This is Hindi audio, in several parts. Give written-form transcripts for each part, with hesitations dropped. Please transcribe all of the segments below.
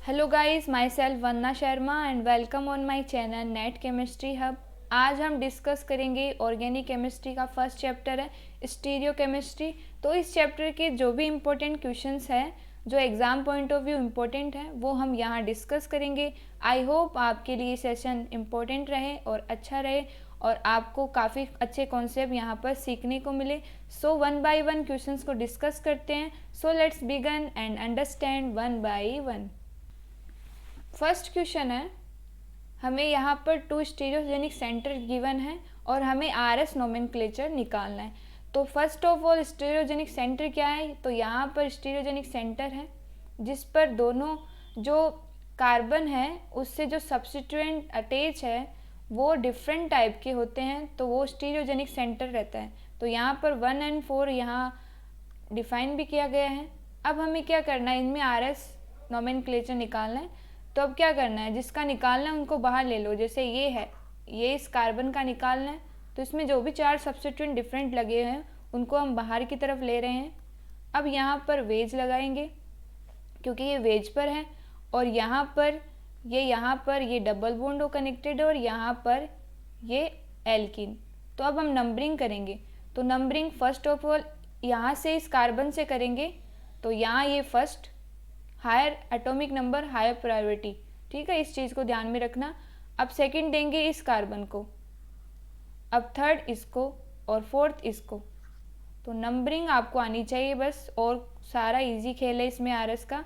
Hello guys, my self Vandana Sharma and welcome on my channel net chemistry hub. आज हम डिस्कस करेंगे ऑर्गेनिक केमिस्ट्री का फर्स्ट चैप्टर है स्टीरियो केमिस्ट्री। तो इस चैप्टर के जो भी इम्पोर्टेंट क्वेश्चंस हैं जो exam point of view important हैं वो हम यहाँ डिस्कस करेंगे। आई होप आपके लिए सेशन इम्पोर्टेंट रहे और अच्छा रहे और आपको काफ़ी अच्छे कॉन्सेप्ट यहाँ पर सीखने को मिले। So one by one questions को डिस्कस करते हैं। So let's begin and understand one by one. First question है, हमें यहाँ पर 2 स्टीरियोजेनिक सेंटर गिवन है और हमें आरएस नोमेनक्लेचर निकालना है। तो first of all stereogenic centre क्या है? तो यहाँ पर स्टीरियोजेनिक सेंटर है जिस पर दोनों जो कार्बन है उससे जो सब्स्टिट्यूएंट अटैच है वो डिफरेंट टाइप के होते हैं, तो वो स्टीरियोजेनिक सेंटर रहता है। तो यहाँ पर 1 और 4 यहाँ डिफाइन भी किया गया है। अब हमें क्या करना है, इनमें आरएस नोमेनक्लेचर निकालना है। तो अब क्या करना है, जिसका निकालना है उनको बाहर ले लो। जैसे ये है, ये इस कार्बन का निकालना है, तो इसमें जो भी 4 सब्स्टिट्यूएंट डिफरेंट लगे हैं उनको हम बाहर की तरफ ले रहे हैं। अब यहाँ पर वेज लगाएंगे क्योंकि ये वेज पर है और यहाँ पर ये डबल बॉन्ड हो कनेक्टेड है और यहाँ पर ये एल्कीन। तो अब हम नंबरिंग करेंगे। तो नंबरिंग फर्स्ट ऑफ ऑल यहाँ से इस कार्बन से करेंगे। तो यहाँ ये first, higher atomic number higher priority, ठीक है, इस चीज़ को ध्यान में रखना। अब सेकंड देंगे इस कार्बन को, अब थर्ड इसको और फोर्थ इसको। तो नंबरिंग आपको आनी चाहिए बस, और सारा इजी खेल है इसमें आरएस का।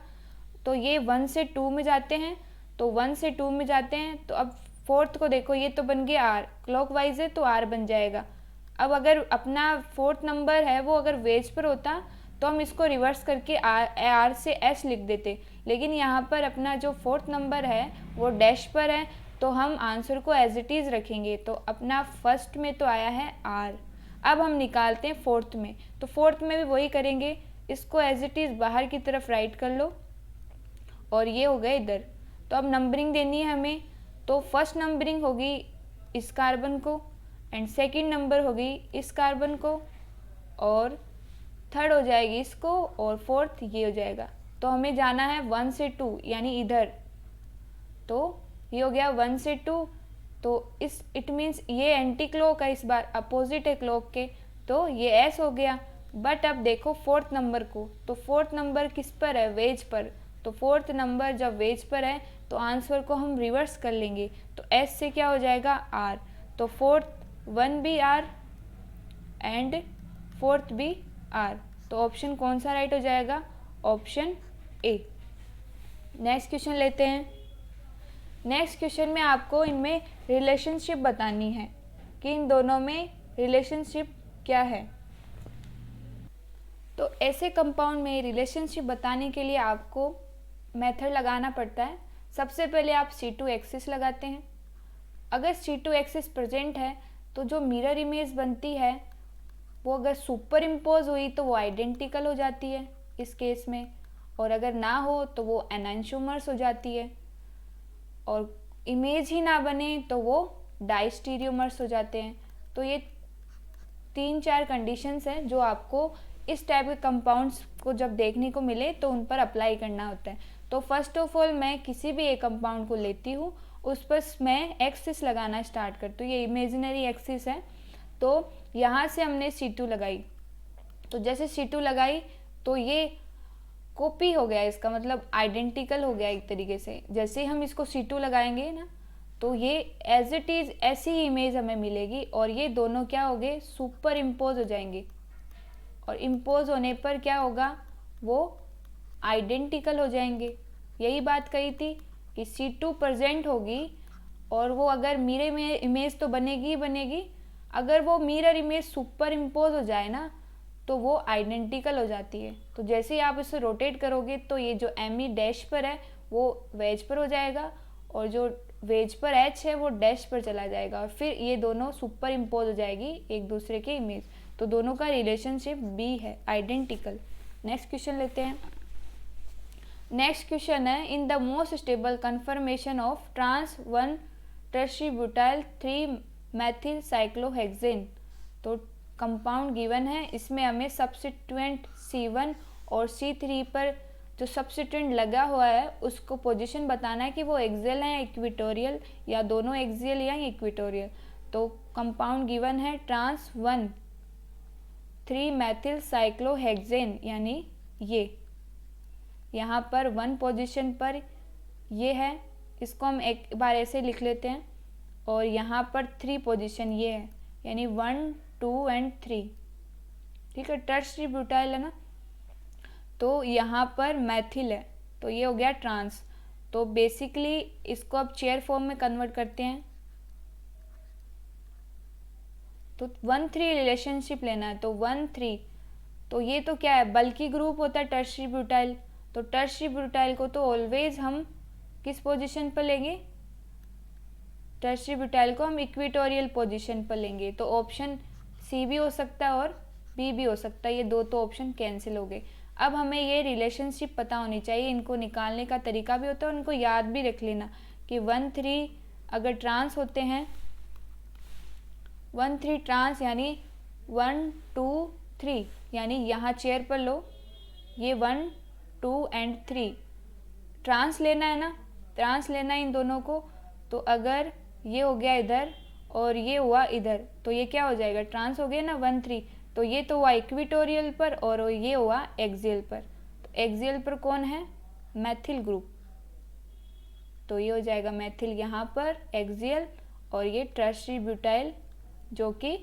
तो ये 1 से 2 में जाते हैं, तो 1 से 2 में जाते हैं। तो अब फोर्थ को देखो, ये तो बन गया आर, क्लॉकवाइज है तो आर बन जाएगा। अब अगर अपना फोर्थ नंबर है वो अगर वेज पर होता तो हम इसको रिवर्स करके आर से एस लिख देते, लेकिन यहाँ पर अपना जो फोर्थ नंबर है वो डैश पर है तो हम आंसर को एज इट इज़ रखेंगे। तो अपना फर्स्ट में तो आया है आर। अब हम निकालते हैं फोर्थ में। तो फोर्थ में भी वही करेंगे, इसको एज इट इज़ बाहर की तरफ राइट कर लो और ये हो गए इधर। तो अब नंबरिंग देनी है हमें। तो फर्स्ट नंबरिंग होगी इस कार्बन को एंड सेकंड नंबर होगी इस कार्बन को और थर्ड हो जाएगी इसको और फोर्थ ये हो जाएगा। तो हमें जाना है 1 से 2 यानी इधर। तो ये हो गया 1 से 2। तो इस इट मीन्स ये एंटी क्लॉक है, इस बार अपोजिट है क्लॉक के, तो ये एस हो गया। बट अब देखो फोर्थ नंबर को, तो फोर्थ नंबर किस पर है, वेज पर। तो फोर्थ नंबर जब वेज पर है तो आंसर को हम रिवर्स कर लेंगे। तो एस से क्या हो जाएगा, आर। तो फोर्थ 1 भी आर एंड फोर्थ भी आर। तो ऑप्शन कौन सा राइट हो जाएगा, ऑप्शन ए। नेक्स्ट क्वेश्चन लेते हैं। नेक्स्ट क्वेश्चन में आपको इनमें रिलेशनशिप बतानी है कि इन दोनों में रिलेशनशिप क्या है। तो ऐसे कंपाउंड में रिलेशनशिप बताने के लिए आपको मेथड लगाना पड़ता है। सबसे पहले आप C2 एक्सिस लगाते हैं। अगर C2 एक्सिस प्रेजेंट है तो जो मिरर इमेज बनती है वो अगर सुपर इम्पोज हुई तो वो आइडेंटिकल हो जाती है इस केस में, और अगर ना हो तो वो एनांशोमर्स हो जाती है, और इमेज ही ना बने तो वो डाइस्टीरियोमर्स हो जाते हैं। तो ये 3-4 कंडीशंस हैं जो आपको इस टाइप के कंपाउंड्स को जब देखने को मिले तो उन पर अप्लाई करना होता है। तो फर्स्ट ऑफ ऑल मैं किसी भी एक कंपाउंड को लेती हूँ, उस पर मैं एक्सिस लगाना स्टार्ट करती हूँ। ये इमेजिनरी एक्सिस है। तो यहाँ से हमने C2 लगाई, तो जैसे C2 लगाई तो ये कॉपी हो गया, इसका मतलब आइडेंटिकल हो गया एक तरीके से। जैसे ही हम इसको C2 लगाएंगे ना तो ये एज इट इज़ ऐसी ही इमेज हमें मिलेगी और ये दोनों क्या हो गए, सुपर इम्पोज हो जाएंगे। और इम्पोज होने पर क्या होगा, वो आइडेंटिकल हो जाएंगे। यही बात कही थी कि C2 प्रेजेंट होगी और वो अगर मिरर में इमेज तो बनेगी ही बनेगी, अगर वो मिरर इमेज सुपर इम्पोज हो जाए ना तो वो आइडेंटिकल हो जाती है। तो जैसे ही आप इसे रोटेट करोगे तो ये जो ME डैश पर है वो वेज पर हो जाएगा और जो वेज पर H है वो डैश पर चला जाएगा और फिर ये दोनों सुपर इम्पोज हो जाएगी एक दूसरे के इमेज। तो दोनों का रिलेशनशिप B है, आइडेंटिकल। नेक्स्ट क्वेश्चन लेते हैं। नेक्स्ट क्वेश्चन है, in the most stable conformation of trans 1 tert butyl 3 methyl cyclohexane. तो कंपाउंड गिवन है, इसमें हमें सब्स्टिट्यूएंट C1 और C3 पर जो सब्स्टिट्यूएंट लगा हुआ है उसको पोजीशन बताना है कि वो एक्सियल है या इक्वेटोरियल, या दोनों एक्सियल या इक्वेटोरियल। तो कंपाउंड गिवन है ट्रांस 1,3 मेथिल यानी ये यहाँ पर 1 पोजीशन पर ये है, इसको हम एक बार ऐसे लिख लेते हैं, और यहाँ पर 3 पोजीशन ये है, यानी 1, 2 एंड 3। ठीक है, टर्शियरी ब्यूटाइल है ना, तो यहाँ पर मैथिल है, तो ये हो गया ट्रांस। तो बेसिकली इसको अब चेयर फॉर्म में कन्वर्ट करते हैं, तो 1,3 रिलेशनशिप लेना है, तो 1,3, तो ये तो क्या है, बल्कि ग्रुप होता है टर्शियरी ब्यूटाइल, तो टर्शियरी ब्यूटाइल को तो ऑलवेज हम किस पोजीशन पर लेंगे, टर्शियरी ब्यूटाइल को हम इक्वेटोरियल पोजीशन पर लेंगे। तो ऑप्शन सी भी हो सकता है और बी भी हो सकता है, ये दो तो ऑप्शन कैंसिल हो गए। अब हमें ये रिलेशनशिप पता होनी चाहिए, इनको निकालने का तरीका भी होता है, उनको याद भी रख लेना कि 1,3 अगर ट्रांस होते हैं, 1,3 ट्रांस यानी 1, 2, 3, यानी यहाँ चेयर पर लो, ये 1, 2 एंड 3 ट्रांस लेना है ना, ट्रांस लेना है इन दोनों को। तो अगर ये हो गया इधर और ये हुआ इधर, तो ये क्या हो जाएगा, ट्रांस हो गया ना 1, 3, तो ये तो हुआ इक्वेटोरियल पर और ये हुआ एक्सियल पर। तो एक्सियल पर कौन है, मैथिल ग्रुप, तो ये हो जाएगा मैथिल यहाँ पर एक्सियल, और ये टर्शियरी ब्यूटाइल जो कि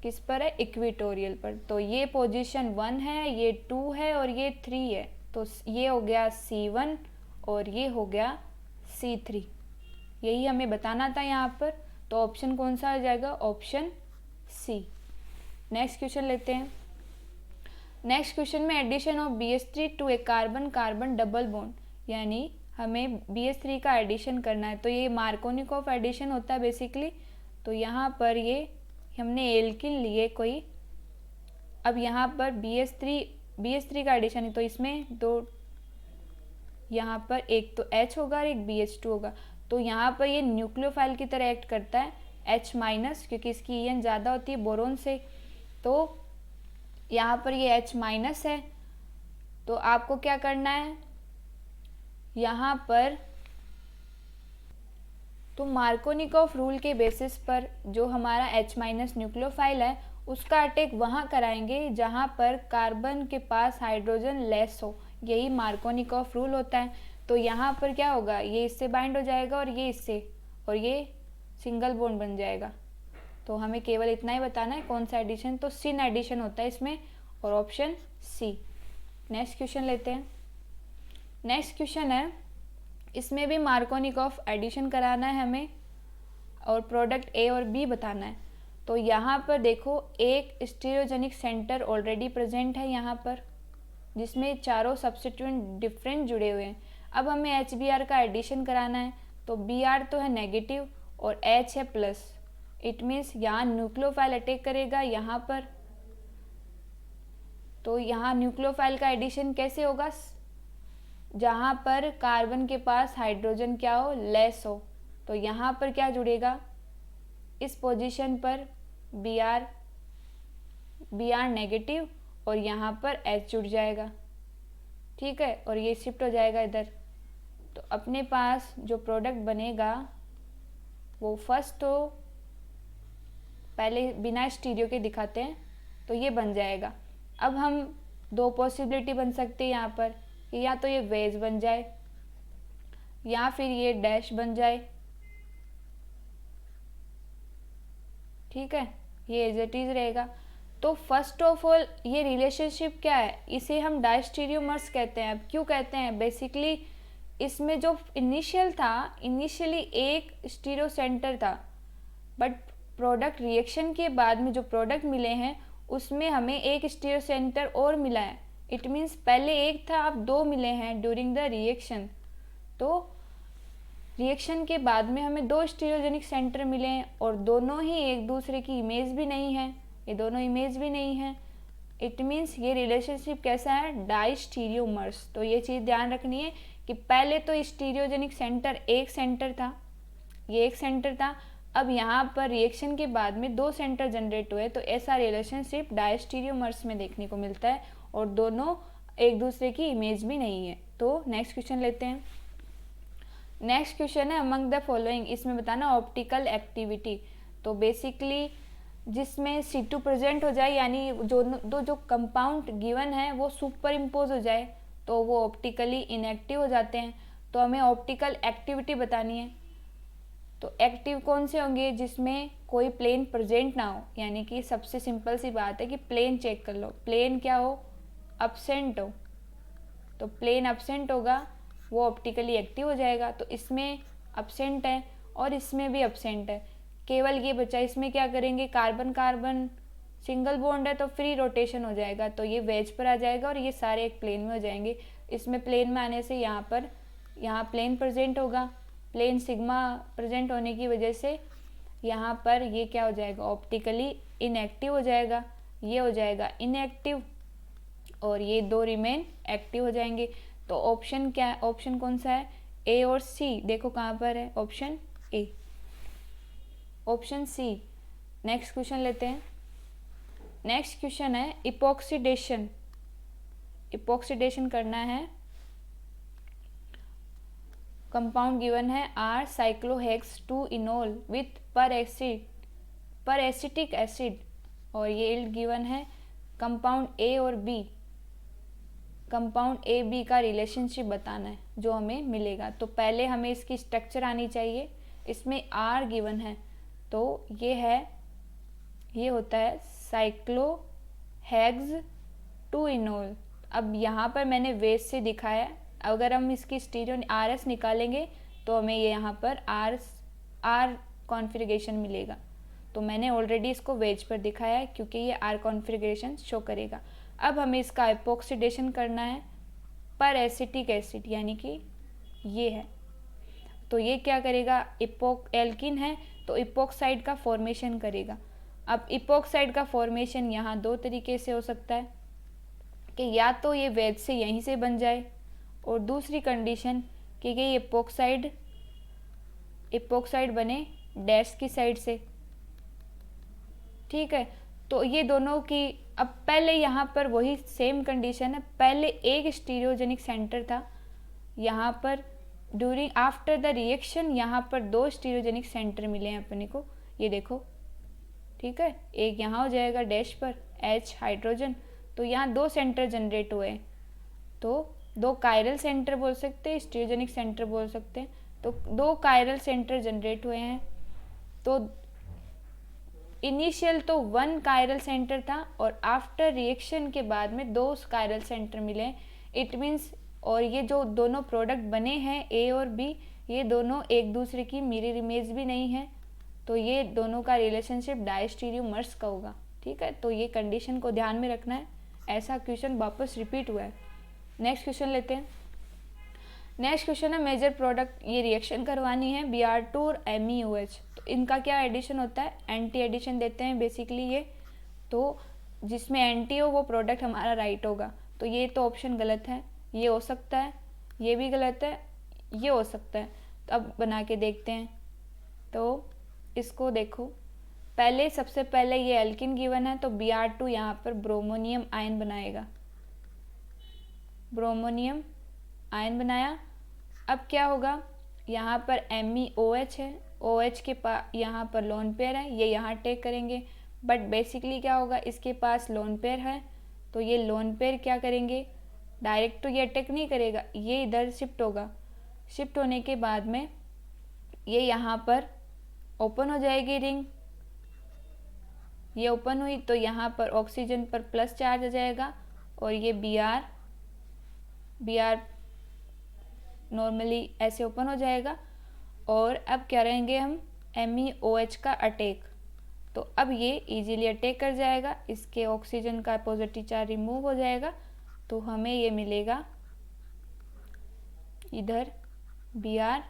किस पर है, इक्वेटोरियल पर। तो ये पोजीशन 1 है, ये 2 है और ये 3 है, तो ये हो गया C1 और ये हो गया C3, यही हमें बताना था यहाँ पर। तो ऑप्शन कौन सा आ जाएगा, ऑप्शन सी। नेक्स्ट क्वेश्चन लेते हैं। नेक्स्ट क्वेश्चन में addition of BH3 to a carbon carbon double bond, यानी हमें BH3 का एडिशन करना है, तो ये मार्कोनिकॉफ एडिशन होता है बेसिकली। तो यहाँ पर ये हमने एल्किन लिए कोई, अब यहाँ पर BH3 का एडिशन है, तो इसमें दो, यहाँ पर एक तो H होगा और एक BH2 होगा, तो यहाँ पर ये न्यूक्लियोफाइल की तरह एक्ट करता है, H-, क्योंकि इसकी EN ज़्यादा होती है बोरोन से, तो यहाँ पर ये H- है। तो आपको क्या करना है यहाँ पर, तो मार्कोनिकॉफ रूल के बेसिस पर जो हमारा H- न्यूक्लियोफाइल है उसका अटैक वहाँ कराएंगे जहाँ पर कार्बन के पास हाइड्रोजन लेस हो, यही मार्कोनिकॉफ रूल होता है। तो यहाँ पर क्या होगा, ये इससे बाइंड हो जाएगा और ये इससे, और ये सिंगल बॉन्ड बन जाएगा। तो हमें केवल इतना ही बताना है कौन सा एडिशन, तो सिन एडिशन होता है इसमें, और ऑप्शन सी। नेक्स्ट क्वेश्चन लेते हैं। नेक्स्ट क्वेश्चन है, इसमें भी मार्कोनिकॉफ एडिशन कराना है हमें और प्रोडक्ट ए और बी बताना है। तो यहाँ पर देखो एक स्टीरियोजेनिक सेंटर ऑलरेडी प्रेजेंट है यहाँ पर, जिसमें चारों सब्स्टिट्यूएंट डिफरेंट जुड़े हुए हैं। अब हमें HBr का एडिशन कराना है, तो Br तो है नेगेटिव और H है प्लस, इट मीन्स यहाँ न्यूक्लियोफाइल अटैक करेगा यहाँ पर। तो यहाँ न्यूक्लियोफाइल का एडिशन कैसे होगा, जहाँ पर कार्बन के पास हाइड्रोजन क्या हो, लेस हो। तो यहाँ पर क्या जुड़ेगा, इस पोजीशन पर Br नेगेटिव और यहाँ पर H जुड़ जाएगा, ठीक है, और ये शिफ्ट हो जाएगा इधर। तो अपने पास जो प्रोडक्ट बनेगा वो फर्स्ट तो पहले बिना स्टीरियो के दिखाते हैं, तो ये बन जाएगा। अब हम दो पॉसिबिलिटी बन सकते हैं यहाँ पर, या तो ये वेज बन जाए या फिर ये डैश बन जाए, ठीक है, ये एज इट इज रहेगा। तो फर्स्ट ऑफ ऑल ये रिलेशनशिप क्या है, इसे हम डायस्टीरियोमर्स कहते हैं। अब क्यों कहते हैं, बेसिकली इसमें जो इनिशियली एक स्टीरियो सेंटर था, बट प्रोडक्ट रिएक्शन के बाद में जो प्रोडक्ट मिले हैं उसमें हमें एक स्टीरियो सेंटर और मिला है। इट मीन्स पहले एक था, अब दो मिले हैं ड्यूरिंग द रिएक्शन। तो रिएक्शन के बाद में हमें दो स्टीरियोजेनिक सेंटर मिले हैं और दोनों ही एक दूसरे की इमेज भी नहीं है, ये दोनों इमेज भी नहीं है। इट मीन्स ये रिलेशनशिप कैसा है, डायस्टीरियोमर्स। तो ये चीज़ ध्यान रखनी है कि पहले तो स्टीरियोजेनिक सेंटर एक सेंटर था, ये एक सेंटर था, अब यहाँ पर रिएक्शन के बाद में दो सेंटर जनरेट हुए, तो ऐसा रिलेशनशिप डायस्टीरियोमर्स में देखने को मिलता है और दोनों एक दूसरे की इमेज भी नहीं है। तो नेक्स्ट क्वेश्चन लेते हैं। नेक्स्ट क्वेश्चन है अमंग द फॉलोइंग, इसमें बताना ऑप्टिकल एक्टिविटी। तो बेसिकली जिसमें C2 प्रेजेंट हो जाए, यानी जो कंपाउंड गिवन है वो सुपर इम्पोज हो जाए, तो वो ऑप्टिकली इनएक्टिव हो जाते हैं। तो हमें ऑप्टिकल एक्टिविटी बतानी है। तो एक्टिव कौन से होंगे? जिसमें कोई प्लेन प्रेजेंट ना हो, यानी कि सबसे सिंपल सी बात है कि प्लेन चेक कर लो, प्लेन क्या हो? अब्सेंट हो। तो प्लेन अब्सेंट होगा वो ऑप्टिकली एक्टिव हो जाएगा। तो इसमें अब्सेंट है और इसमें भी अब्सेंट है, केवल ये बचा। इसमें क्या करेंगे? कार्बन कार्बन सिंगल बॉन्ड है तो फ्री रोटेशन हो जाएगा, तो ये वेज पर आ जाएगा और ये सारे एक प्लेन में हो जाएंगे। इसमें प्लेन में आने से यहाँ प्लेन प्रेजेंट होगा, प्लेन सिग्मा प्रेजेंट होने की वजह से यहाँ पर ये क्या हो जाएगा? ऑप्टिकली इनएक्टिव हो जाएगा, ये हो जाएगा इनएक्टिव और ये दो रिमेन एक्टिव हो जाएंगे। तो ऑप्शन क्या है? ऑप्शन कौन सा है? ए और सी। देखो कहाँ पर है? Option A, option C. Next question लेते हैं। नेक्स्ट क्वेश्चन है इपॉक्सीडेशन। इपॉक्सीडेशन करना है। कंपाउंड गिवन है R cyclohex 2 enol with peracetic acid और ये इल्ड गिवन है। कंपाउंड ए और बी, कंपाउंड ए बी का रिलेशनशिप बताना है जो हमें मिलेगा। तो पहले हमें इसकी स्ट्रक्चर आनी चाहिए। इसमें आर गिवन है तो ये होता है साइक्लोहेक्स 2 इनोल। अब यहाँ पर मैंने वेज से दिखाया, अगर हम इसकी स्टीरियो RS निकालेंगे तो हमें ये यहाँ पर आर कॉन्फ़िगरेशन मिलेगा। तो मैंने ऑलरेडी इसको वेज पर दिखाया है क्योंकि ये आर कॉन्फ़िगरेशन शो करेगा। अब हमें इसका एपॉक्सीडेशन करना है पर एसिटिक एसिड, यानी कि ये है। तो ये क्या करेगा? एल्किन है तो इपॉक्साइड का फॉर्मेशन करेगा। अब इपॉक्साइड का फॉर्मेशन यहाँ दो तरीके से हो सकता है कि या तो ये वेज से यहीं से बन जाए, और दूसरी कंडीशन कि ये इपॉक्साइड बने डैश की साइड से। ठीक है, तो ये दोनों की अब पहले यहाँ पर वही सेम कंडीशन है। पहले एक स्टीरियोजेनिक सेंटर था, यहाँ पर आफ्टर द रिएक्शन यहाँ पर दो स्टीरियोजेनिक सेंटर मिले हैं अपने को, ये देखो। ठीक है, एक यहाँ हो जाएगा डैश पर H हाइड्रोजन, तो यहाँ दो सेंटर जनरेट हुए हैं। तो दो कायरल सेंटर बोल सकते हैं, स्टीरियोजेनिक सेंटर बोल सकते हैं। तो दो कायरल सेंटर जनरेट हुए हैं। तो इनिशियल तो 1 कायरल सेंटर था और आफ्टर रिएक्शन के बाद में 2 कायरल सेंटर मिले। इट मीन्स, और ये जो दोनों प्रोडक्ट बने हैं ए और बी, ये दोनों एक दूसरे की मिरर इमेज भी नहीं है, तो ये दोनों का रिलेशनशिप डायस्टीरियोमर्स का होगा। ठीक है, तो ये कंडीशन को ध्यान में रखना है। ऐसा क्वेश्चन वापस रिपीट हुआ है। नेक्स्ट क्वेश्चन लेते हैं। नेक्स्ट क्वेश्चन है मेजर प्रोडक्ट, ये रिएक्शन करवानी है Br2 और MEOH। तो इनका क्या एडिशन होता है? एंटी एडिशन देते हैं बेसिकली ये। तो जिसमें एंटी हो वो प्रोडक्ट हमारा राइट होगा। तो ये तो ऑप्शन गलत है, ये हो सकता है, ये भी गलत है, ये हो सकता है। तो अब बना के देखते हैं। तो इसको देखो, सबसे पहले ये एल्किन गिवन है तो Br2 यहाँ पर ब्रोमोनियम आयन बनाएगा, ब्रोमोनियम आयन बनाया। अब क्या होगा? यहाँ पर MEOH है, OH के पास यहाँ पर लोन पेयर है, ये यहाँ टेक करेंगे। बट बेसिकली क्या होगा? इसके पास लोन पेयर है तो ये लोन पेयर क्या करेंगे? डायरेक्ट तो ये अटैक नहीं करेगा, ये इधर शिफ्ट होगा। शिफ्ट होने के बाद में ये यहाँ पर ओपन हो जाएगी रिंग, ये ओपन हुई तो यहाँ पर ऑक्सीजन पर प्लस चार्ज आ जाएगा और ये Br नॉर्मली ऐसे ओपन हो जाएगा। और अब क्या रहेंगे हम? MEOH का अटैक। तो अब ये इजीली अटैक कर जाएगा, इसके ऑक्सीजन का पॉजिटिव चार्ज रिमूव हो जाएगा, तो हमें ये मिलेगा इधर Br।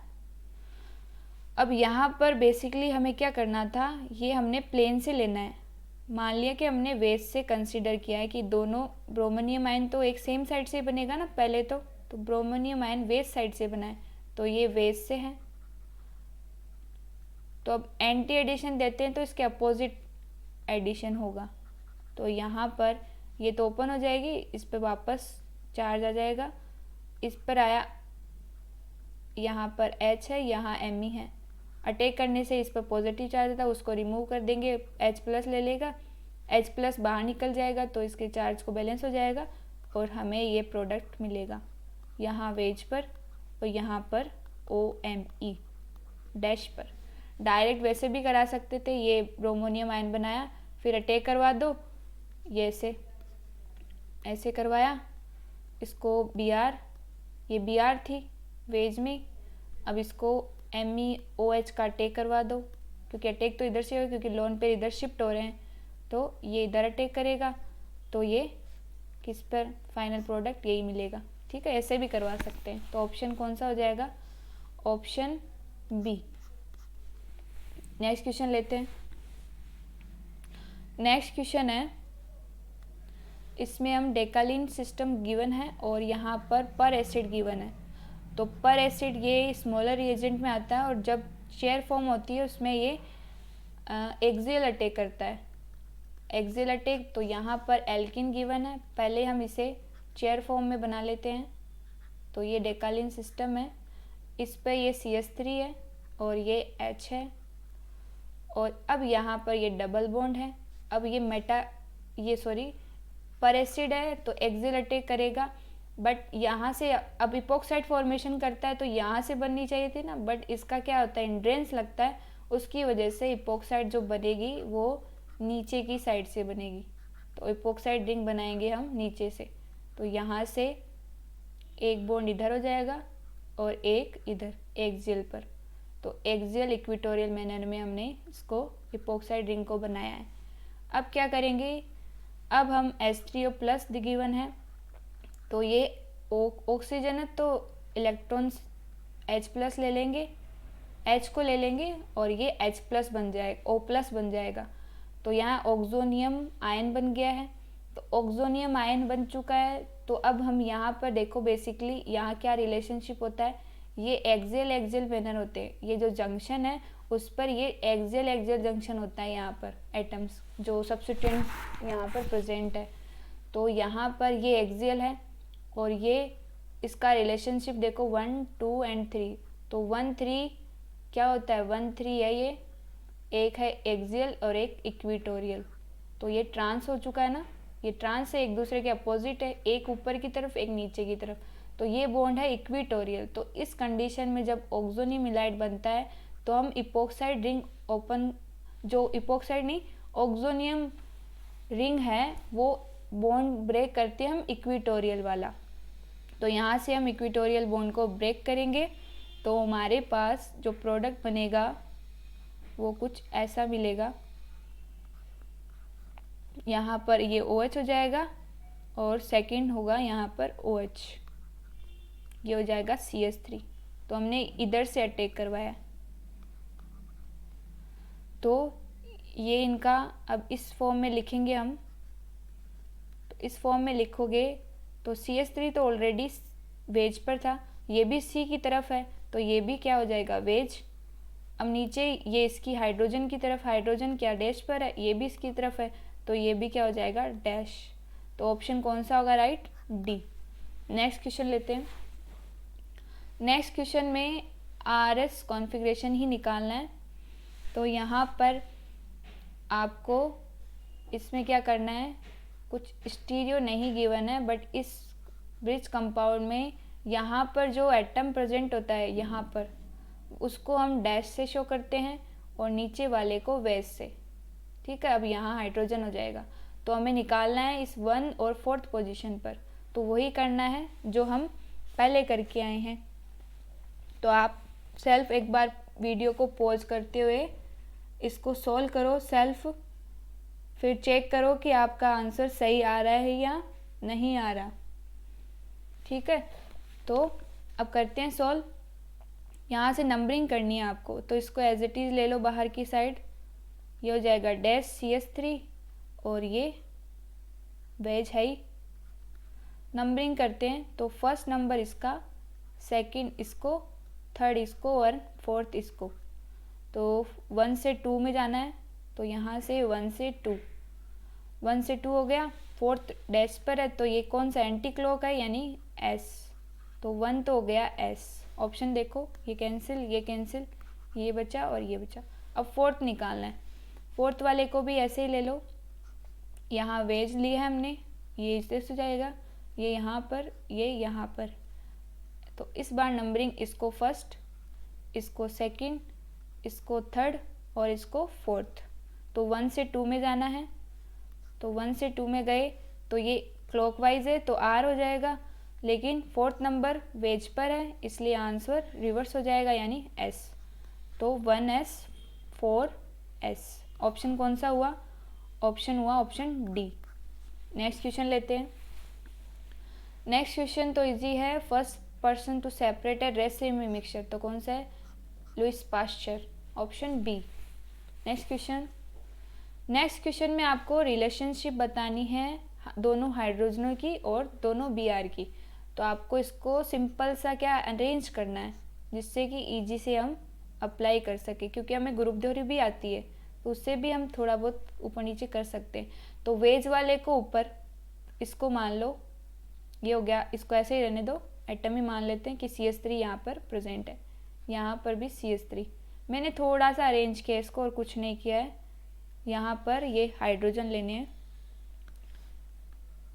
अब यहाँ पर बेसिकली हमें क्या करना था? ये हमने प्लेन से लेना है। मान लिया कि हमने वेज से कंसीडर किया है कि दोनों ब्रोमोनियम आयन तो एक सेम साइड से बनेगा ना पहले तो ब्रोमोनियम आयन वेज साइड से बना है, तो ये वेज से है। तो अब एंटी एडिशन देते हैं तो इसके अपोजिट एडिशन होगा। तो यहाँ पर ये तो ओपन हो जाएगी, इस पर वापस चार्ज आ जाएगा। इस पर आया, यहाँ पर H है, यहाँ Me है। अटैक करने से इस पर पॉजिटिव चार्ज था, उसको रिमूव कर देंगे, H+ ले लेगा, H+ बाहर निकल जाएगा तो इसके चार्ज को बैलेंस हो जाएगा और हमें ये प्रोडक्ट मिलेगा यहाँ वेज पर और यहाँ पर OMe डैश पर। डायरेक्ट वैसे भी करा सकते थे, ये ब्रोमोनियम आयन बनाया फिर अटैक करवा दो, ये ऐसे करवाया, इसको Br, ये Br थी वेज में, अब इसको MEOH का अटैक करवा दो, क्योंकि अटैक तो इधर से हो क्योंकि लोन पे इधर शिफ्ट हो रहे हैं तो ये इधर अटैक करेगा, तो ये किस पर फाइनल प्रोडक्ट यही मिलेगा। ठीक है, ऐसे भी करवा सकते हैं। तो ऑप्शन कौन सा हो जाएगा? Option B. नेक्स्ट क्वेश्चन लेते हैं। नेक्स्ट क्वेश्चन है, इसमें हम डेकालीन सिस्टम गिवन है और यहाँ पर एसिड गिवन है। तो पर एसिड ये स्मॉलर रिएजेंट में आता है और जब चेयर फॉर्म होती है उसमें ये एक्सियल अटैक करता है, एक्सियल अटैक। तो यहाँ पर एल्किन गिवन है, पहले हम इसे चेयर फॉर्म में बना लेते हैं। तो ये डेकालीन सिस्टम है, इस पर ये CH3 है और ये H है और अब यहाँ पर ये डबल बॉन्ड है। अब ये पर एसिड है तो एक्सियल अटैक करेगा, बट यहाँ से अब इपोक्साइड फॉर्मेशन करता है तो यहाँ से बननी चाहिए थी ना, बट इसका क्या होता है, हिंड्रेंस लगता है, उसकी वजह से इपोक्साइड जो बनेगी वो नीचे की साइड से बनेगी। तो इपोक्साइड रिंग बनाएंगे हम नीचे से, तो यहाँ से एक बॉन्ड इधर हो जाएगा और एक इधर एक्सियल पर। तो एक्सियल इक्वेटोरियल मैनर में हमने इसको इपोक्साइड रिंग को बनाया है। अब क्या करेंगे, अब हम H3O+ गिवन है, तो ये ऑक्सीजन है तो इलेक्ट्रॉन्स H+ ले लेंगे, H को ले लेंगे और ये H+ बन जाएगा, O+ बन जाएगा। तो यहाँ ऑक्सोनियम आयन बन गया है। तो ऑक्सोनियम आयन बन चुका है, तो अब हम यहाँ पर देखो बेसिकली यहाँ क्या रिलेशनशिप होता है, ये एक्सियल मैनर होते हैं, ये जो जंक्शन है उस पर ये एक्सियल जंक्शन होता है यहाँ पर एटम्स जो सब्स्टिट्यूएंट यहाँ पर प्रेजेंट है। तो यहाँ पर ये एक्सियल है और ये इसका रिलेशनशिप देखो 1, 2 एंड 3। तो 1, 3 क्या होता है, 1, 3 है ये, एक है एक्सियल और एक इक्वेटोरियल। तो ये ट्रांस हो चुका है ना, ये ट्रांस है, एक दूसरे के अपोजिट है, एक ऊपर की तरफ एक नीचे की तरफ। तो ये बॉन्ड है इक्वेटोरियल। तो इस कंडीशन में जब ऑक्सोनियमिलाइड बनता है तो हम इपोक्साइड रिंग ओपन, जो इपोक्साइड नहीं ऑक्सोनियम रिंग है वो बॉन्ड ब्रेक करते हैं हम इक्वेटोरियल वाला। तो यहाँ से हम इक्वेटोरियल बॉन्ड को ब्रेक करेंगे तो हमारे पास जो प्रोडक्ट बनेगा वो कुछ ऐसा मिलेगा। यहाँ पर ये OH हो जाएगा और सेकंड होगा यहाँ पर OH, ये हो जाएगा CH3। तो हमने इधर से अटैक करवाया, तो ये इनका अब इस फॉर्म में लिखेंगे हम। तो इस फॉर्म में लिखोगे तो CH3 तो ऑलरेडी वेज पर था, ये भी C की तरफ है तो ये भी क्या हो जाएगा, वेज। अब नीचे ये इसकी हाइड्रोजन की तरफ, हाइड्रोजन क्या डैश पर है, ये भी इसकी तरफ है तो ये भी क्या हो जाएगा, डैश। तो ऑप्शन कौन सा होगा, राइट, डी। नेक्स्ट क्वेश्चन लेते हैं। नेक्स्ट क्वेश्चन में RS कॉन्फ़िगरेशन ही निकालना है। तो यहाँ पर आपको इसमें क्या करना है, कुछ स्टीरियो नहीं गिवन है, बट इस ब्रिज कंपाउंड में यहाँ पर जो एटम प्रेजेंट होता है यहाँ पर, उसको हम डैश से शो करते हैं और नीचे वाले को वेज से। ठीक है, अब यहाँ हाइड्रोजन हो जाएगा। तो हमें निकालना है इस 1 और 4th पोजीशन पर, तो वही करना है जो हम पहले करके आए हैं। तो आप सेल्फ एक बार वीडियो को पॉज करते हुए इसको सॉल्व करो सेल्फ, फिर चेक करो कि आपका आंसर सही आ रहा है या नहीं आ रहा। ठीक है, तो अब करते हैं सॉल्व। यहाँ से नंबरिंग करनी है आपको, तो इसको एज इट इज़ ले लो बाहर की साइड, ये हो जाएगा डैश CH3 और ये वेज है ही। नंबरिंग करते हैं तो फर्स्ट नंबर इसका, सेकंड इसको, थर्ड इसको और 4th इसको। तो 1 से 2 में जाना है, तो यहाँ से 1 से 2, 1 से 2 हो गया, फोर्थ डैश पर है, तो ये कौन सा एंटी क्लॉक है यानी एस, तो 1 तो हो गया एस। ऑप्शन देखो, ये कैंसिल, ये बचा और ये बचा। अब फोर्थ निकालना है, फोर्थ वाले को भी ऐसे ही ले लो, यहाँ वेज लिया है हमने, ये इस तरह से जाएगा, ये यहाँ पर, ये यहाँ पर, तो इस बार नंबरिंग इसको फर्स्ट, इसको सेकंड, इसको थर्ड और इसको फोर्थ, तो 1 से 2 में जाना है, तो 1 से 2 में गए तो ये क्लॉकवाइज है तो आर हो जाएगा, लेकिन फोर्थ नंबर वेज पर है इसलिए आंसर रिवर्स हो जाएगा यानी एस, तो 1s 4s। ऑप्शन कौन सा हुआ? ऑप्शन हुआ ऑप्शन डी। नेक्स्ट क्वेश्चन लेते हैं। नेक्स्ट क्वेश्चन तो इजी है, first person to separate a racemic mixture, तो कौन सा है? Louis Pasteur, option B. Next question में आपको रिलेशनशिप बतानी है दोनों हाइड्रोजनों की और दोनों बीआर की, तो आपको इसको सिंपल सा क्या अरेंज करना है जिससे कि इजी से हम अप्लाई कर सके, क्योंकि हमें ग्रुप थ्योरी भी आती है तो उससे भी हम थोड़ा बहुत ऊपर नीचे कर सकते हैं। तो वेज वाले को ऊपर, इसको मान लो ये हो गया, इसको ऐसे ही रहने दो, एटम ही मान लेते हैं कि CH3 यहाँ पर प्रेजेंट है, यहाँ पर भी CH3। मैंने थोड़ा सा अरेंज किया इसको और कुछ नहीं किया है। यहाँ पर ये हाइड्रोजन लेने हैं,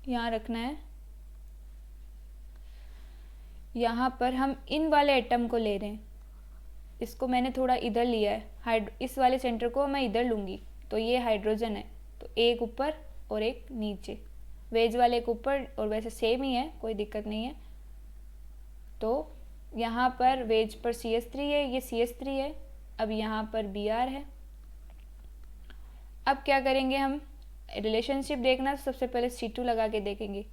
यहाँ रखना है, यहाँ पर हम इन वाले एटम को ले रहे हैं, इसको मैंने थोड़ा इधर लिया है, इस वाले सेंटर को मैं इधर लूँगी, तो ये हाइड्रोजन है, तो एक ऊपर और एक नीचे, वेज वाले के ऊपर, और वैसे सेम ही है, कोई दिक्कत नहीं है। तो यहाँ पर वेज पर CH3 है, ये CH3 है, अब यहाँ पर Br है। अब क्या करेंगे हम, रिलेशनशिप देखना, तो सबसे पहले C2 लगा के देखेंगे,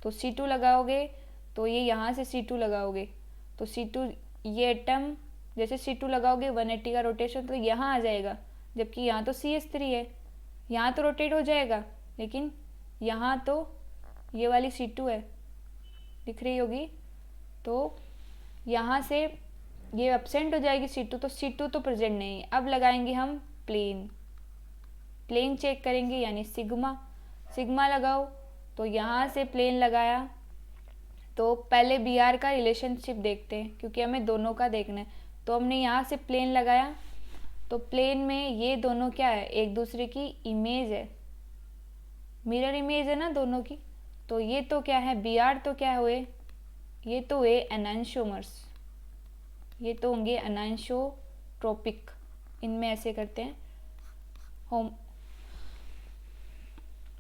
तो C2 लगाओगे तो ये यहाँ से C2 लगाओगे, तो C2 ये एटम जैसे C2 लगाओगे 180 का रोटेशन तो यहाँ आ जाएगा, जबकि यहाँ तो CH3 है, यहाँ तो रोटेट हो जाएगा, लेकिन यहाँ तो ये वाली C2 है, दिख रही होगी, तो यहाँ से ये एब्सेंट हो जाएगी C2, तो C2 तो प्रेजेंट नहीं है। अब लगाएंगे हम प्लेन चेक करेंगे, यानी सिग्मा लगाओ, तो यहाँ से प्लेन लगाया, तो पहले Br का रिलेशनशिप देखते हैं क्योंकि हमें दोनों का देखना है। तो हमने यहाँ से प्लेन लगाया, तो प्लेन में ये दोनों क्या है, एक दूसरे की इमेज है, मिरर इमेज है ना दोनों की, तो ये तो क्या है, Br तो क्या हुए, ये तो हुए एनांशोमर्स, ये तो होंगे एनांशोट्रोपिक, इनमें ऐसे करते हैं होम।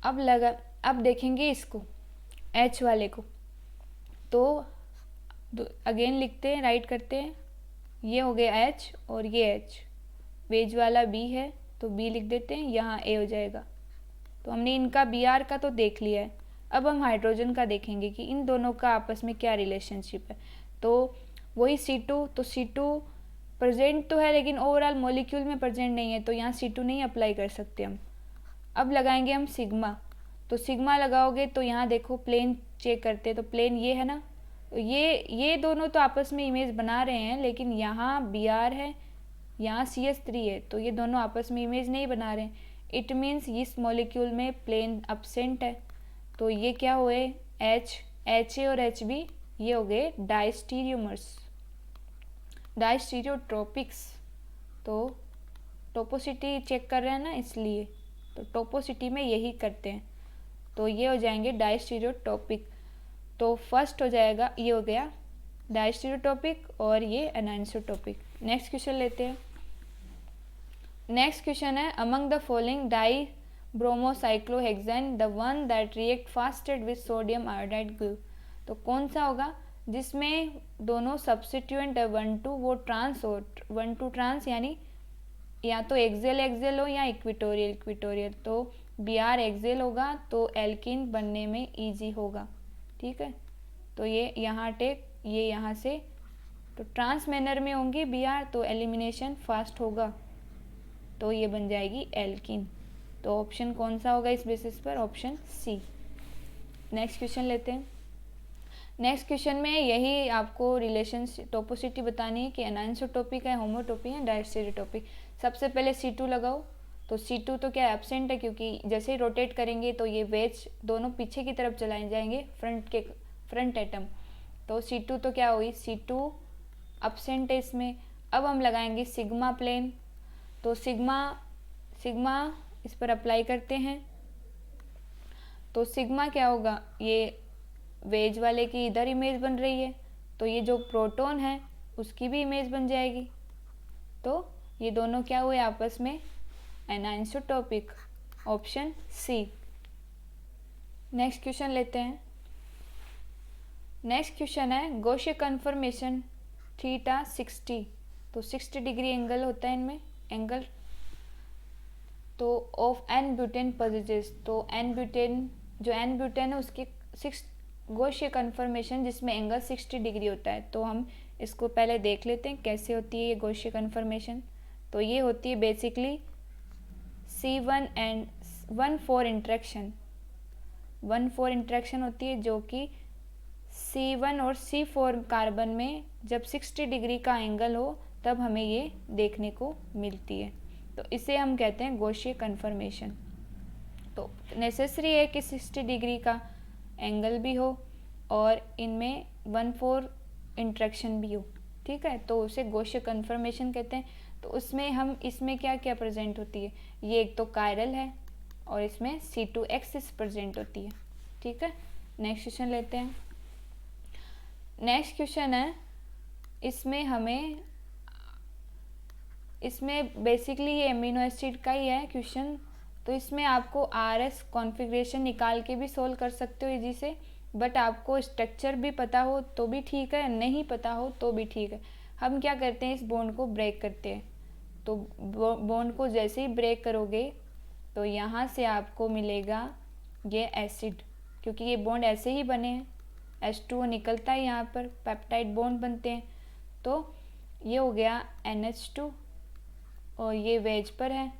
अब देखेंगे इसको H वाले को, तो अगेन लिखते हैं, राइट करते हैं, ये हो गया H और ये H, वेज वाला B है तो B लिख देते हैं, यहाँ A हो जाएगा। तो हमने इनका Br का तो देख लिया है, अब हम हाइड्रोजन का देखेंगे कि इन दोनों का आपस में क्या रिलेशनशिप है। तो वही C2, तो C2 प्रेजेंट तो है लेकिन ओवरऑल मॉलिक्यूल में प्रेजेंट नहीं है, तो यहाँ C2 नहीं अप्लाई कर सकते हम। अब लगाएंगे हम सिग्मा, तो सिग्मा लगाओगे तो यहाँ देखो प्लेन चेक करते हैं, तो प्लेन ये है ना, तो ये दोनों तो आपस में इमेज बना रहे हैं, लेकिन यहाँ Br है, यहाँ CH3 है, तो ये दोनों आपस में इमेज नहीं बना रहे हैं। इट मीन्स इस मॉलिक्यूल में प्लेन अब्सेंट है, तो ये क्या हुए, HA और HB ये हो गए डायस्टीरियोट्रोपिक्स। तो टोपोसिटी चेक कर रहे हैं ना, इसलिए तो टोपोसिटी में यही करते हैं, तो ये हो जाएंगे डायस्टीरियोट्रोपिक। तो फर्स्ट हो जाएगा, ये हो गया डायस्टीरियोट्रोपिक और ये एनाइसोट्रोपिक। नेक्स्ट क्वेश्चन लेते हैं। नेक्स्ट क्वेश्चन है, among the following dibromocyclohexane the one that react fastest with sodium iodide glue, तो कौन सा होगा जिसमें दोनों सब्स्टिट्यूएंट है 1,2 वो ट्रांस हो, 1,2 ट्रांस, यानी या तो एक्सेल हो या इक्विटोरियल, तो Br एक्सेल होगा तो एल्किन बनने में इजी होगा, ठीक है। तो ये यहाँ टेक, ये यहाँ से, तो ट्रांस मैनर में होंगी Br, तो एलिमिनेशन फास्ट होगा, तो ये बन जाएगी एल्किन। तो ऑप्शन कौन सा होगा इस बेसिस पर, ऑप्शन सी। नेक्स्ट क्वेश्चन लेते हैं। नेक्स्ट क्वेश्चन में यही आपको रिलेशन टोपोसिटी बतानी है कि एनाइसोटोपिक है, होमोटोपिक है, डायस्टीरियोटोपिक। सबसे पहले C2 लगाओ, तो C2 तो क्या एब्सेंट है, क्योंकि जैसे ही रोटेट करेंगे तो ये वेज दोनों पीछे की तरफ चलाए जाएंगे फ्रंट एटम। तो C2 तो क्या हुई, C2 एब्सेंट है इसमें। अब हम लगाएंगे सिग्मा प्लेन। तो सिग्मा इस पर अप्लाई करते हैं। तो सिग्मा क्या होगा, ये वेज वाले की इधर इमेज बन रही है, तो ये जो प्रोटॉन है उसकी भी इमेज बन जाएगी। तो ये दोनों क्या हुए आपस में एनाइसोटॉपिक, ऑप्शन सी। नेक्स्ट क्वेश्चन लेते हैं। नेक्स्ट क्वेश्चन है गॉसियन कन्फर्मेशन थीटा 60। तो 60 डिग्री एंगल होता है इनमें एंगल। तो ऑफ एन ब्यूटेन पॉजिटिव, तो एन ब्यूटेन जो एन ब्यूटेन है उसकी गॉसियन कन्फर्मेशन जिसमें एंगल 60 डिग्री होता है। तो हम इसको पहले देख लेते हैं कैसे होती है ये गॉसियन कन्फर्मेशन। तो ये होती है basically C1 and 1,4 interaction, 1,4 interaction होती है, जो कि C1 और C4 कार्बन में जब 60 डिग्री का एंगल हो तब हमें ये देखने को मिलती है। तो इसे हम कहते हैं गॉसियन कन्फर्मेशन। तो नेसेसरी है कि 60 डिग्री का एंगल भी हो और इनमें 1,4 इंटरेक्शन भी हो, ठीक है, तो उसे गॉसियन कन्फर्मेशन कहते हैं। तो उसमें हम इसमें क्या क्या प्रेजेंट होती है, ये एक तो कायरल है और इसमें C2 एक्सिस प्रेजेंट होती है, ठीक है। नेक्स्ट क्वेश्चन लेते हैं। नेक्स्ट क्वेश्चन है इसमें बेसिकली ये एमिनो एसिड का ही है क्वेश्चन। तो इसमें आपको RS कॉन्फ़िगरेशन निकाल के भी सोल्व कर सकते हो इजी से, बट आपको स्ट्रक्चर भी पता हो तो भी ठीक है, नहीं पता हो तो भी ठीक है। हम क्या करते हैं, इस बॉन्ड को ब्रेक करते हैं। तो बॉन्ड को जैसे ही ब्रेक करोगे तो यहाँ से आपको मिलेगा ये एसिड, क्योंकि ये बॉन्ड ऐसे ही बने हैं, H2O निकलता है, यहाँ पर पेप्टाइड बॉन्ड बनते हैं। तो ये हो गया NH2 और ये वेज पर है,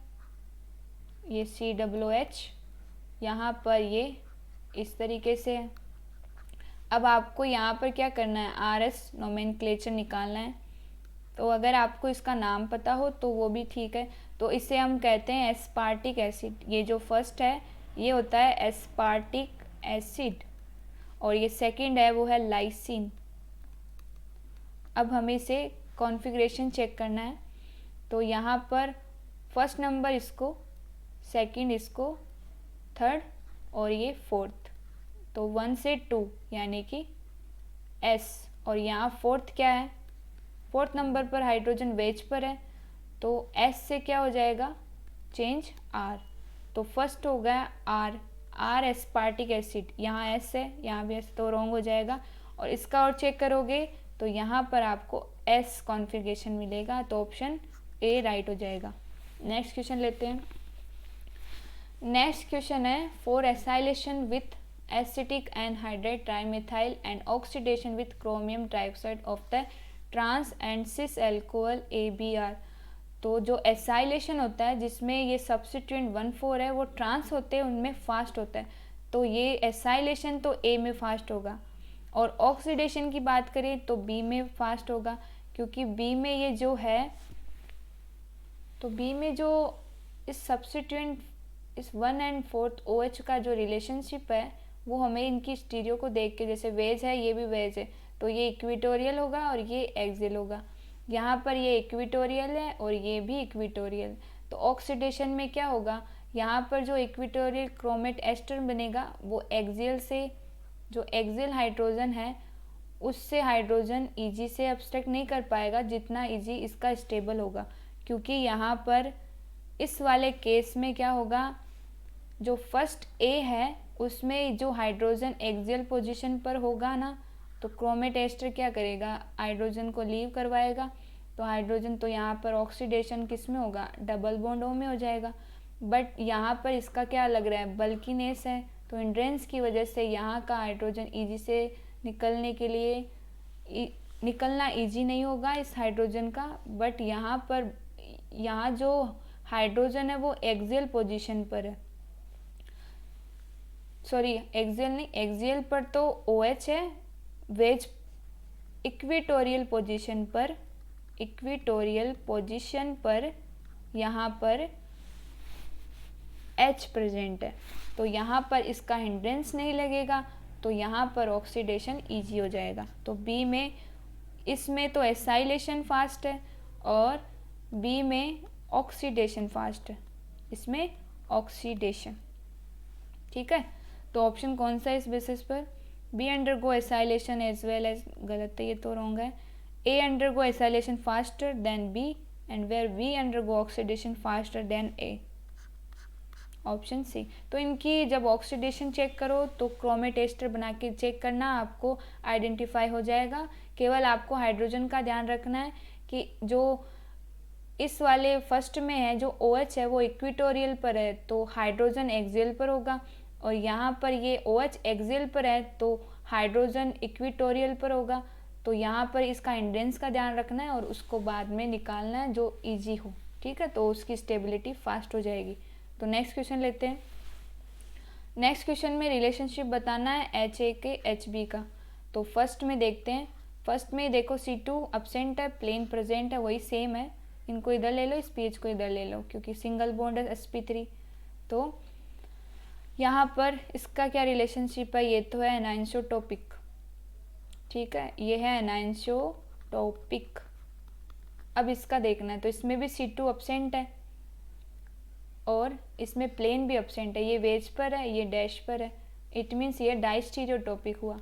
ये COOH, यहाँ पर ये इस तरीके से है। अब आपको यहाँ पर क्या करना है, RS नोमेनक्लेचर निकालना है। तो अगर आपको इसका नाम पता हो तो वो भी ठीक है। तो इसे हम कहते हैं एस्पार्टिक एसिड। ये जो फर्स्ट है ये होता है एस्पार्टिक एसिड और ये सेकंड है वो है लाइसिन। अब हमें इसे कॉन्फ़िगरेशन चेक करना है। तो यहाँ पर फर्स्ट नंबर इसको, सेकंड इसको, थर्ड और ये फोर्थ। तो 1 से 2 यानी कि S, और यहाँ फोर्थ क्या है, फोर्थ नंबर पर हाइड्रोजन वेज पर है, तो S से क्या हो जाएगा चेंज R। तो फर्स्ट हो गया R एस्पार्टिक एसिड, यहाँ S है यहाँ भी S, तो रॉन्ग हो जाएगा। और इसका और चेक करोगे तो यहाँ पर आपको S कॉन्फ़िगरेशन मिलेगा, तो ऑप्शन A राइट हो जाएगा। नेक्स्ट क्वेश्चन लेते हैं। नेक्स्ट क्वेश्चन है for acylation with acetic anhydride trimethyl and oxidation with chromium trioxide of the trans and cis alcohol ABr। तो जो एसाइलेशन होता है जिसमें ये सब्स्टिट्यूएंट 1,4 है वो ट्रांस होते हैं, उनमें फास्ट होता है, तो ये एसाइलेशन तो A में फास्ट होगा। और ऑक्सीडेशन की बात करें तो B में फास्ट होगा, क्योंकि B में ये जो है, तो B में जो इस सब्स्टिट्यूएंट इस 1 and 4 OH का जो रिलेशनशिप है वो हमें इनकी स्टीरियो को देख के, जैसे वेज है ये भी वेज है, तो ये इक्विटोरियल होगा और ये एक्सियल होगा। यहाँ पर ये इक्विटोरियल है और ये भी इक्विटोरियल। तो ऑक्सीडेशन में क्या होगा, यहाँ पर जो इक्विटोरियल क्रोमेट एस्टर बनेगा वो एक्सियल से, जो एक्सियल हाइड्रोजन है उससे हाइड्रोजन ईजी से अब्स्ट्रैक्ट नहीं कर पाएगा जितना ईजी इसका स्टेबल होगा, क्योंकि यहाँ पर इस वाले केस में क्या होगा, जो फर्स्ट A है उसमें जो हाइड्रोजन एक्सियल पोजीशन पर होगा ना, तो क्रोमेट एस्टर क्या करेगा, हाइड्रोजन को लीव करवाएगा। तो हाइड्रोजन तो यहाँ पर ऑक्सीडेशन किस में होगा, डबल बॉन्ड O में हो जाएगा। बट यहाँ पर इसका क्या लग रहा है, बल्कीनेस है, तो हिंड्रेंस की वजह से यहाँ का हाइड्रोजन ईजी से निकलने के लिए निकलना ईजी नहीं होगा इस हाइड्रोजन का। बट यहाँ पर यहाँ जो हाइड्रोजन है वो एक्सियल पोजीशन पर है, सॉरी एक्सियल नहीं, एक्सियल पर तो OH है, वेज इक्विटोरियल पोजीशन पर यहाँ पर H प्रेजेंट है, तो यहाँ पर इसका हिंड्रेंस नहीं लगेगा, तो यहाँ पर ऑक्सीडेशन ईजी हो जाएगा। तो बी में, इसमें तो एसाइलेशन फास्ट है और बी में ऑक्सीडेशन फास्ट है, इसमें ऑक्सीडेशन। ठीक है, तो ऑप्शन कौन सा है इस बेसिस पर? B undergo acylation as well as, गलत है, ये तो रॉन्ग है। A undergo acylation faster than B and where B undergo oxidation faster than A, option C. तो इनकी जब ऑक्सीडेशन चेक करो तो क्रोमेटेस्टर बना के चेक करना, आपको आइडेंटिफाई हो जाएगा। केवल आपको हाइड्रोजन का ध्यान रखना है कि जो इस वाले फर्स्ट में है, जो OH है वो इक्वेटोरियल पर है, तो हाइड्रोजन एक्सियल पर होगा, और यहाँ पर ये OH एक्सियल पर है तो हाइड्रोजन इक्वेटोरियल पर होगा। तो यहाँ पर इसका हिंड्रेंस का ध्यान रखना है और उसको बाद में निकालना है जो इजी हो। ठीक है, तो उसकी स्टेबिलिटी फास्ट हो जाएगी। तो नेक्स्ट क्वेश्चन लेते हैं। नेक्स्ट क्वेश्चन में रिलेशनशिप बताना है HA के HB का। तो फर्स्ट में देखते हैं। फर्स्ट में देखो C2 अब्सेंट है, प्लेन प्रेजेंट है, वही सेम है। इनको इधर ले लो, इस पीएच को इधर ले लो, क्योंकि सिंगल बॉन्ड है sp3। तो यहाँ पर इसका क्या रिलेशनशिप है? ये तो है एनाइंसोटोपिक। ठीक है, ये है एनाइंसोटोपिक। अब इसका देखना है, तो इसमें भी C2 अब्सेंट है और इसमें प्लेन भी अब्सेंट है, ये वेज पर है, ये डैश पर है। इट मीन्स ये डाइस्टीरियोटोपिक हुआ।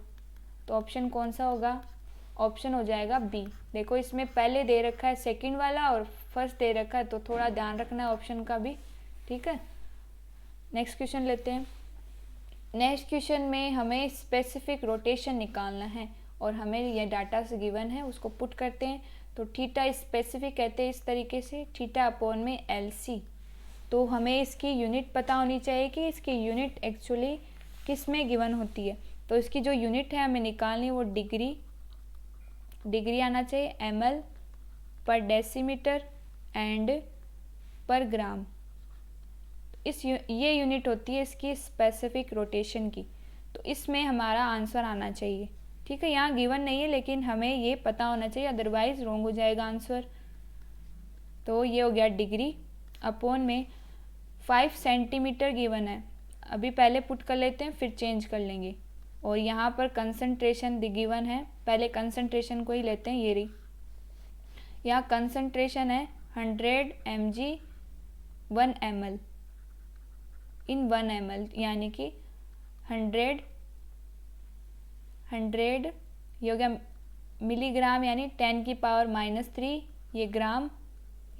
तो ऑप्शन कौन सा होगा? ऑप्शन हो जाएगा बी। देखो इसमें पहले दे रखा है सेकंड वाला और फर्स्ट दे रखा है, तो थोड़ा ध्यान रखना है ऑप्शन का भी। ठीक है, नेक्स्ट क्वेश्चन लेते हैं। नेक्स्ट क्वेश्चन में हमें स्पेसिफिक रोटेशन निकालना है और हमें यह डाटा से गिवन है, उसको पुट करते हैं। तो थीटा स्पेसिफिक कहते हैं इस तरीके से, थीटा अपॉन में LC। तो हमें इसकी यूनिट पता होनी चाहिए कि इसकी यूनिट एक्चुअली किस में गिवन होती है। तो इसकी जो यूनिट है हमें निकालनी, वो डिग्री आना चाहिए, ml पर डेसीमीटर एंड पर ग्राम। ये यूनिट होती है इसकी स्पेसिफिक रोटेशन की। तो इसमें हमारा आंसर आना चाहिए। ठीक है, यहाँ गिवन नहीं है लेकिन हमें ये पता होना चाहिए, अदरवाइज रॉन्ग हो जाएगा आंसर। तो ये हो गया डिग्री अपॉन में 5 सेंटीमीटर गिवन है। अभी पहले पुट कर लेते हैं फिर चेंज कर लेंगे। और यहाँ पर कंसंट्रेशन गिवन है, पहले कंसंट्रेशन को ही लेते हैं। ये रही, यहाँ कंसंट्रेशन है 100 mg 1 ml इन 1 ml, यानी कि 100 ये हो गया मिलीग्राम, यानी 10 की पावर -3, ये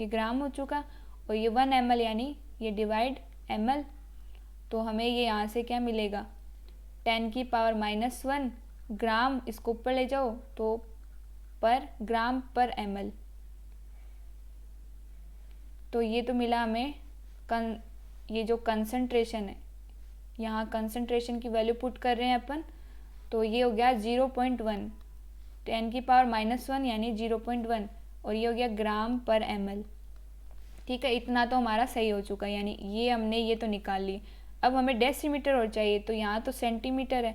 ग्राम हो चुका। और ये 1 ml यानी ये डिवाइड ml। तो हमें ये यहाँ से क्या मिलेगा? 10 की पावर -1 ग्राम, इसको ऊपर ले जाओ तो पर ग्राम पर ml। तो ये तो मिला हमें ये जो कंसंट्रेशन है, यहाँ कंसंट्रेशन की वैल्यू पुट कर रहे हैं अपन। तो ये हो गया 0.1, 10 की पावर -1 यानी 0.1, और ये हो गया ग्राम पर ml। ठीक है, इतना तो हमारा सही हो चुका है, यानी ये हमने ये तो निकाल ली। अब हमें डेसीमीटर और चाहिए, तो यहाँ तो सेंटीमीटर है,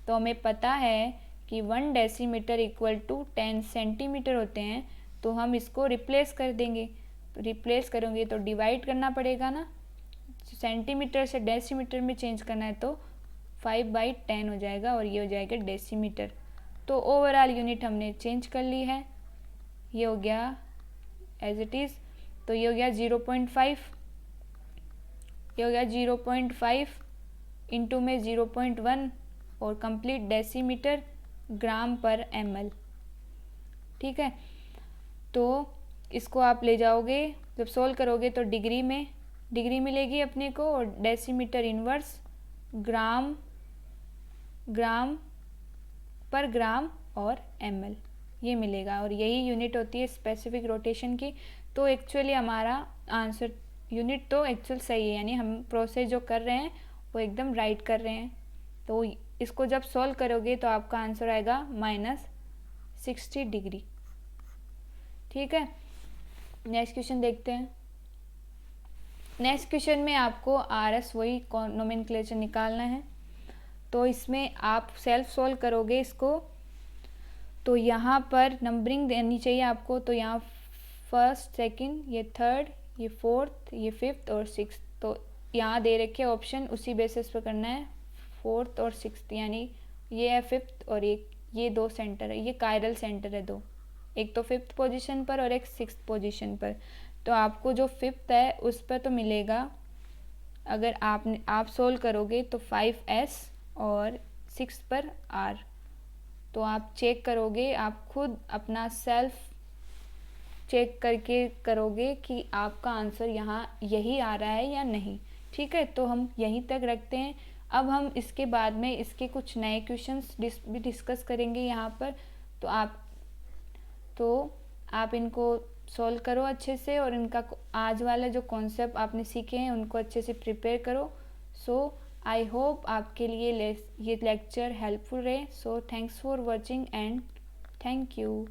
तो हमें पता है कि 1 डेसीमीटर इक्वल टू 10 सेंटीमीटर होते हैं। तो हम इसको रिप्लेस कर देंगे। तो रिप्लेस करेंगे तो डिवाइड करना पड़ेगा ना, सेंटीमीटर से डेसीमीटर में चेंज करना है तो 5/10 हो जाएगा और ये हो जाएगा डेसीमीटर। तो ओवरऑल यूनिट हमने चेंज कर ली है, ये हो गया एज इट इज़। तो ये हो गया 0.5, ये हो गया 0.5 इंटू में 0.1 और कंप्लीट डेसीमीटर ग्राम पर ml। ठीक है, तो इसको आप ले जाओगे, जब सोल्व करोगे तो डिग्री मिलेगी अपने को, और डेसीमीटर इनवर्स ग्राम पर ग्राम और ml ये मिलेगा, और यही यूनिट होती है स्पेसिफिक रोटेशन की। तो एक्चुअली हमारा आंसर यूनिट तो एक्चुअल सही है, यानी हम प्रोसेस जो कर रहे हैं वो एकदम राइट कर रहे हैं। तो इसको जब सॉल्व करोगे तो आपका आंसर आएगा -60 डिग्री। ठीक है, नेक्स्ट क्वेश्चन देखते हैं। नेक्स्ट क्वेश्चन में आपको RS वही नोमेनक्लेचर निकालना है। तो इसमें आप सेल्फ सॉल्व करोगे इसको, तो यहाँ पर नंबरिंग देनी चाहिए आपको। तो यहाँ फर्स्ट, सेकंड, ये थर्ड, ये फोर्थ, ये फिफ्थ और सिक्स्थ। तो यहाँ दे रखे ऑप्शन, उसी बेसिस पर करना है। फोर्थ और सिक्स्थ, यानी ये है फिफ्थ और ये दो सेंटर है, ये कायरल सेंटर है दो, एक तो फिफ्थ पोजीशन पर और एक सिक्स्थ पोजीशन पर। तो आपको जो फिफ्थ है उस पर तो मिलेगा, अगर आप सोल्व करोगे तो 5s और 6 पर r। तो आप चेक करोगे, आप खुद अपना सेल्फ चेक करके करोगे कि आपका आंसर यहाँ यही आ रहा है या नहीं। ठीक है, तो हम यहीं तक रखते हैं। अब हम इसके बाद में इसके कुछ नए क्वेश्चंस भी डिस्कस करेंगे यहाँ पर। तो आप इनको सॉल्व करो अच्छे से, और इनका आज वाला जो कॉन्सेप्ट आपने सीखे हैं उनको अच्छे से प्रिपेयर करो। सो आई होप आपके लिए ये लेक्चर हेल्पफुल रहे। So thanks for watching and thank you.